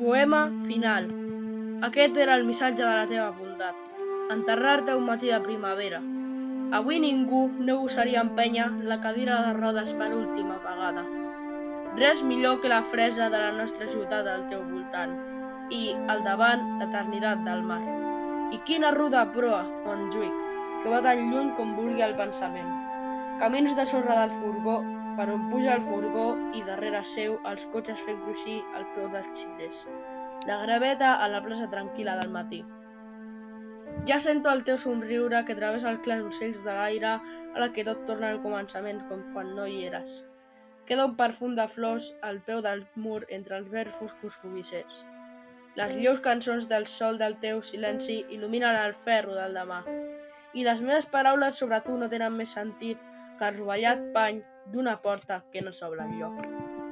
Poema final. Aquest era el missatge de la teva bondat. Enterrar-te un matí de primavera. Avui ningú no gosaria empènyer la cadira de rodes per última vegada. Res millor que la fresa de la nostra ciutat al teu voltant i, al davant, l'eternitat del mar. I quina ruda proa, Montjuïc, que va tan lluny com vulgui el pensament. Camins de sorra del furgó, per on puja el furgó i darrere seu els cotxes fent cruixir el peu dels xiles. La graveta a la plaça tranquil·la del matí. Ja sento el teu somriure que travessa els clars ocells de l'aire a la que tot torna al començament com quan no hi eres. Queda un perfum de flors al peu del mur entre els verds foscos fumissers. Les lleus cançons del sol del teu silenci il·luminen el ferro del demà. I les meves paraules sobre tu no tenen més sentit que el rovellat pany d'una porta que no s'obre enlloc.